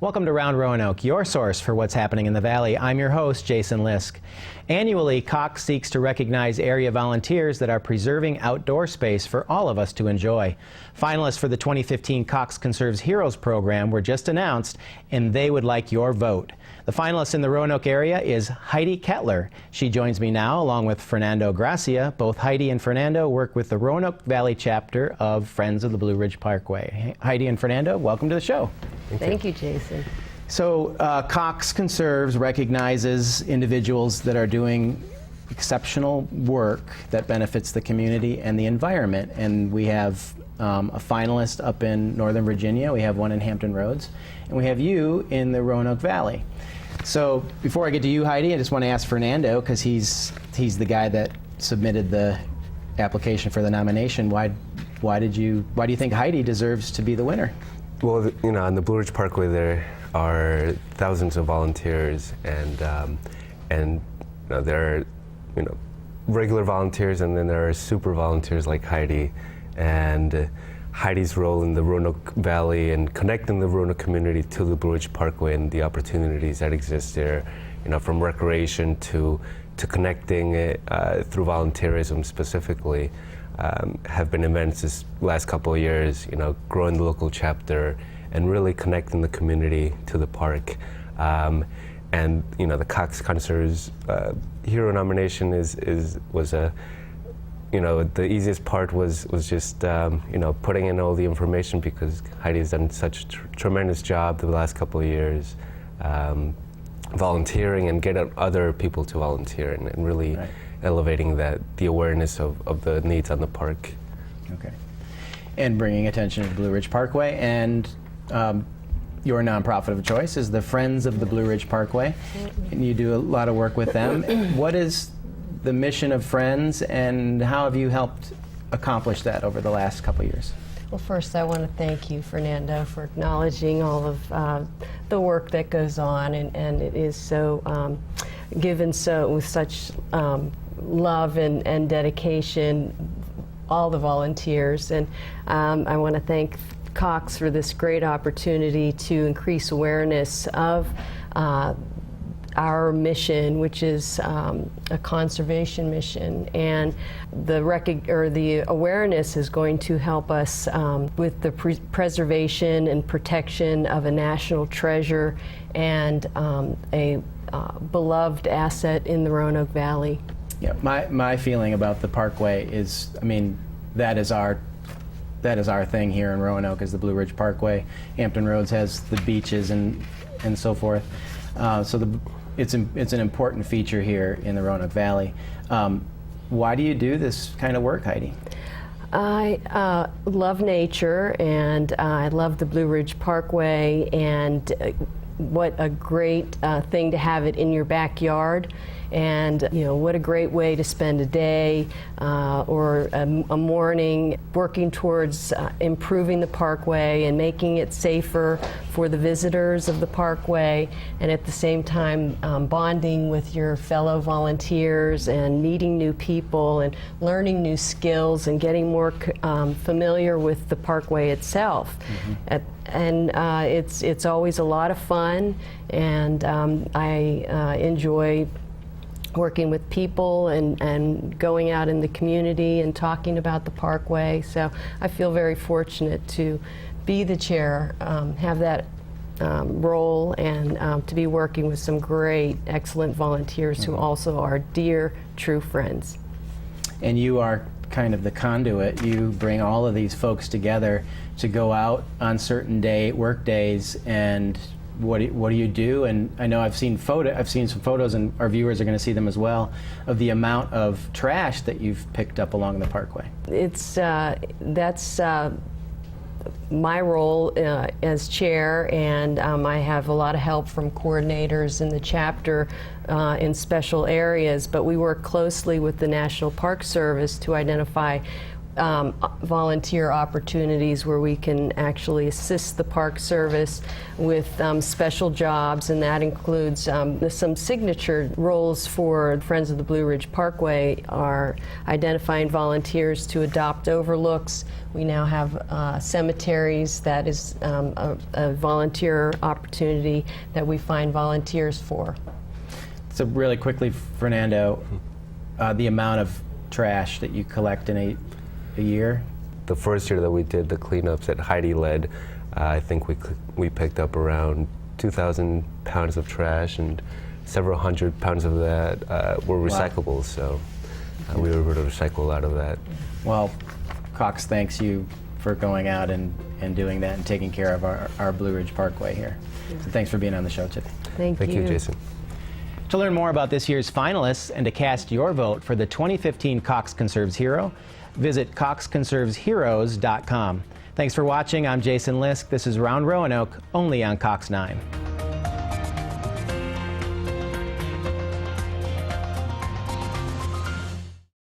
Welcome to Round Roanoke, your source for what's happening in the Valley. I'm your host, Jason Lisk. Annually, Cox seeks to recognize area volunteers that are preserving outdoor space for all of us to enjoy. Finalists for the 2015 Cox Conserves Heroes program were just announced, and they would like your vote. The finalist in the Roanoke area is Heidi Ketler. She joins me now along with Fernando Gracia. Both Heidi and Fernando work with the Roanoke Valley chapter of Friends of the Blue Ridge Parkway. Heidi and Fernando, welcome to the show. Thank you, Jason. So Cox Conserves recognizes individuals that are doing exceptional work that benefits the community and the environment. And we have a finalist up in Northern Virginia, we have one in Hampton Roads, and we have you in the Roanoke Valley. So before I get to you, Heidi, I just want to ask Fernando, because he's the guy that submitted the application for the nomination. Why do you think Heidi deserves to be the winner? Well, on the Blue Ridge Parkway there are thousands of volunteers, and there are regular volunteers, and then there are super volunteers like Heidi, and Heidi's role in the Roanoke Valley and connecting the Roanoke community to the Blue Ridge Parkway and the opportunities that exist there, from recreation to connecting through volunteerism specifically, have been immense this last couple of years, growing the local chapter and really connecting the community to the park. And the Cox Conserves Hero nomination was the easiest part was just putting in all the information, because Heidi's done such a tremendous job the last couple of years, volunteering and getting other people to volunteer and really elevating the awareness of the needs on the park. Okay. And bringing attention to the Blue Ridge Parkway, and your nonprofit of choice is the Friends of the Blue Ridge Parkway, and you do a lot of work with them. What is the mission of Friends, and how have you helped accomplish that over the last couple of years? Well, first I want to thank you, Fernando, for acknowledging all of the work that goes on, and it is so given with such love and dedication, all the volunteers. And I want to thank Cox for this great opportunity to increase awareness of our mission, which is a conservation mission, and the awareness is going to help us with the preservation and protection of a national treasure and a beloved asset in the Roanoke Valley. Yeah, my feeling about the Parkway is, that is our thing here in Roanoke, is the Blue Ridge Parkway. Hampton Roads has the beaches and so forth. It's an important feature here in the Roanoke Valley. Why do you do this kind of work, Heidi? I love nature, and I love the Blue Ridge Parkway, and what a great thing to have it in your backyard. And what a great way to spend a day or a morning working towards improving the parkway and making it safer for the visitors of the parkway, and at the same time bonding with your fellow volunteers and meeting new people and learning new skills and getting more familiar with the parkway itself. Mm-hmm. It's always a lot of fun, and I enjoy working with people and going out in the community and talking about the parkway. So I feel very fortunate to be the chair, have that role, and to be working with some great, excellent volunteers who also are dear, true friends. And you are kind of the conduit. You bring all of these folks together to go out on certain work days, and what do you do? And I know I've seen some photos, and our viewers are going to see them as well, of the amount of trash that you've picked up along the parkway. That's my role as chair, and I have a lot of help from coordinators in the chapter in special areas, but we work closely with the National Park Service to identify volunteer opportunities where we can actually assist the Park Service with special jobs, and that includes some signature roles for Friends of the Blue Ridge Parkway are identifying volunteers to adopt overlooks. We now have cemeteries. That is a volunteer opportunity that we find volunteers for. So really quickly, Fernando, the amount of trash that you collect in a year? The first year that we did the cleanups that Heidi led, I think we picked up around 2,000 pounds of trash, and several hundred pounds of that were recyclables. So we were able to recycle a lot of that. Well, Cox thanks you for going out and doing that and taking care of our Blue Ridge Parkway here. So thanks for being on the show today. Thank Thank you, Jason. To learn more about this year's finalists and to cast your vote for the 2015 Cox Conserves Hero, visit coxconservesheroes.com. Thanks for watching. I'm Jason Lisk. This is Round Roanoke, only on Cox 9.